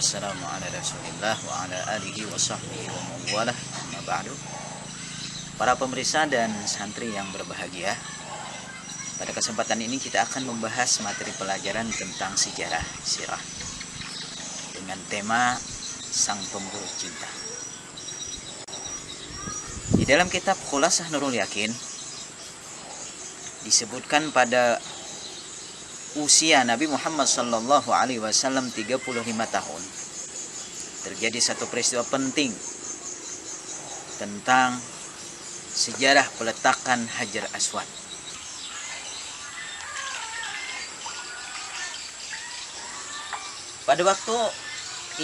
wassalamu ala rasulillah wa ala alihi wa sahbihi wa mawalah, amma ba'du. Para pemirsa dan santri yang berbahagia, pada kesempatan ini kita akan membahas materi pelajaran tentang sejarah sirah dengan tema Sang Pemburu Cinta. Di dalam kitab Khulasah Nurul Yakin disebutkan pada usia Nabi Muhammad sallallahu alaihi wasallam 35 tahun terjadi satu peristiwa penting tentang sejarah peletakan Hajar Aswad. Pada waktu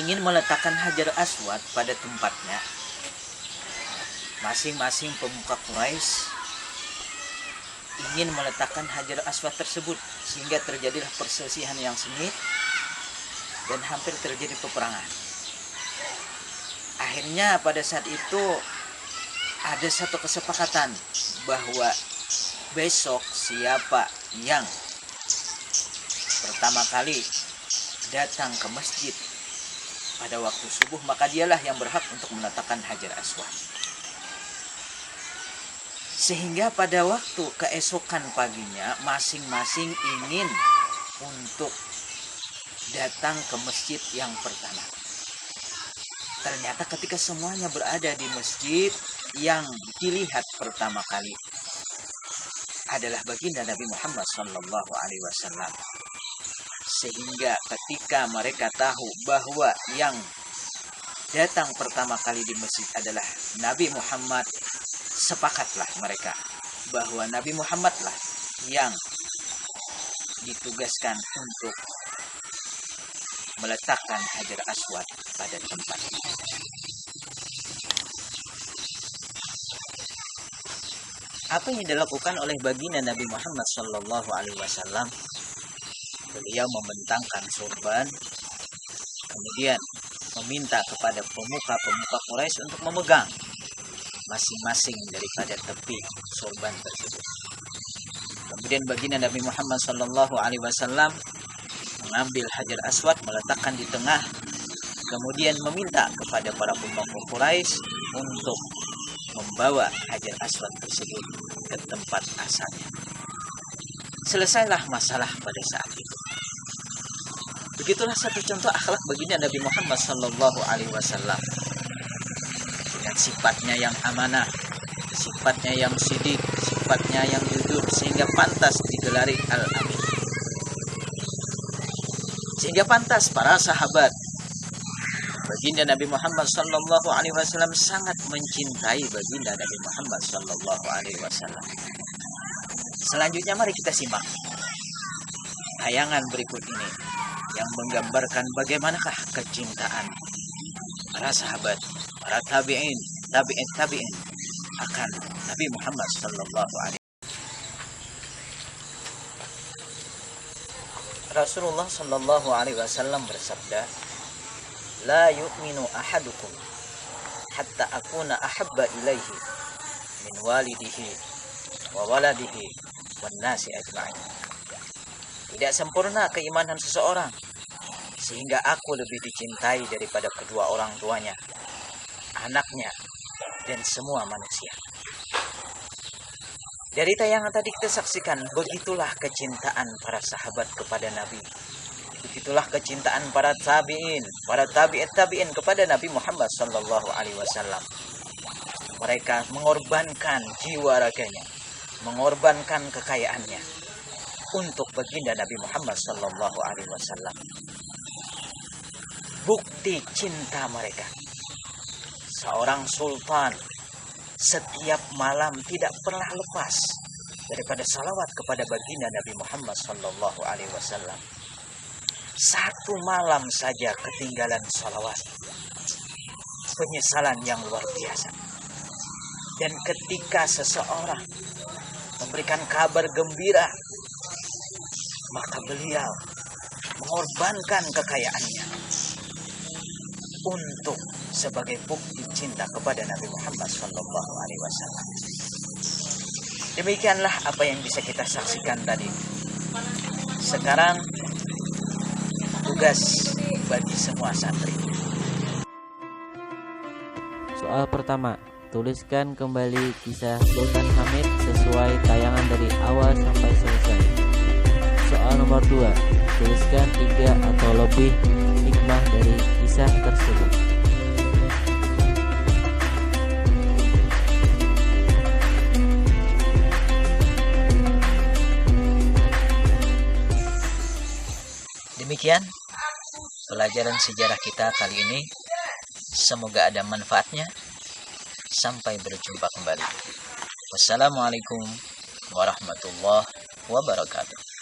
ingin meletakkan Hajar Aswad pada tempatnya, masing-masing pemuka Quraisy ingin meletakkan Hajar Aswad tersebut, sehingga terjadilah perselisihan yang sengit dan hampir terjadi peperangan. Akhirnya pada saat itu ada satu kesepakatan bahwa besok siapa yang pertama kali datang ke masjid pada waktu subuh, maka dialah yang berhak untuk meletakkan Hajar Aswad. Sehingga pada waktu keesokan paginya masing-masing ingin untuk datang ke masjid yang pertama. Ternyata ketika semuanya berada di masjid, yang dilihat pertama kali adalah baginda Nabi Muhammad sallallahu alaihi wasallam. Sehingga ketika mereka tahu bahwa yang datang pertama kali di masjid adalah Nabi Muhammad, sepakatlah mereka bahwa Nabi Muhammadlah yang ditugaskan untuk meletakkan Hajar Aswad pada tempat ini. Apa yang dilakukan oleh baginda Nabi Muhammad sallallahu alaihi wasallam? Beliau membentangkan sorban, kemudian meminta kepada pemuka-pemuka Quraisy untuk memegang masing-masing daripada tepi sorban tersebut. Kemudian baginda Nabi Muhammad sallallahu alaihi wasallam mengambil Hajar Aswad, meletakkan di tengah, kemudian meminta kepada para pemuka Quraisy untuk membawa Hajar Aswad tersebut ke tempat asalnya. Selesailah masalah pada saat itu. Begitulah satu contoh akhlak baginda Nabi Muhammad sallallahu alaihi wasallam. Sifatnya yang amanah, sifatnya yang sidik, sifatnya yang jujur, sehingga pantas digelari Al-Amin. Sehingga pantas para sahabat baginda Nabi Muhammad sallallahu alaihi wasallam sangat mencintai baginda Nabi Muhammad sallallahu alaihi wasallam. Selanjutnya mari kita simak tayangan berikut ini yang menggambarkan bagaimanakah kecintaan para sahabat, para tabi'in akan Nabi Muhammad sallallahu alaihi wasallam. Rasulullah sallallahu alaihi wasallam bersabda, "La yu'minu ahadukum hatta akuna ahabba ilaihi min walidihi wa waladihi wan nasi ajma'in." Tidak sempurna keimanan seseorang sehingga aku lebih dicintai daripada kedua orang tuanya, anaknya, dan semua manusia. Dari tayangan tadi kita saksikan begitulah kecintaan para sahabat kepada Nabi. Begitulah kecintaan para tabi'in, para tabi'in kepada Nabi Muhammad sallallahu alaihi wasallam. Mereka mengorbankan jiwa raganya, mengorbankan kekayaannya untuk baginda Nabi Muhammad sallallahu alaihi wasallam. Bukti cinta mereka. Seorang sultan setiap malam tidak pernah lepas daripada salawat kepada baginda Nabi Muhammad sallallahu alaihi wasallam. Satu malam saja ketinggalan salawat, penyesalan yang luar biasa. Dan ketika seseorang memberikan kabar gembira, maka beliau mengorbankan kekayaannya untuk sebagai bukti cinta kepada Nabi Muhammad sallallahu alaihi wasallam. Demikianlah apa yang bisa kita saksikan tadi. Sekarang tugas bagi semua santri. Soal pertama, tuliskan kembali kisah Sultan Hamid sesuai tayangan dari awal sampai selesai. Soal nomor 2, tuliskan 3 atau lebih hikmah dari kisah tersebut. Demikian pelajaran sejarah kita kali ini. Semoga ada manfaatnya. Sampai berjumpa kembali. Wassalamualaikum warahmatullahi wabarakatuh.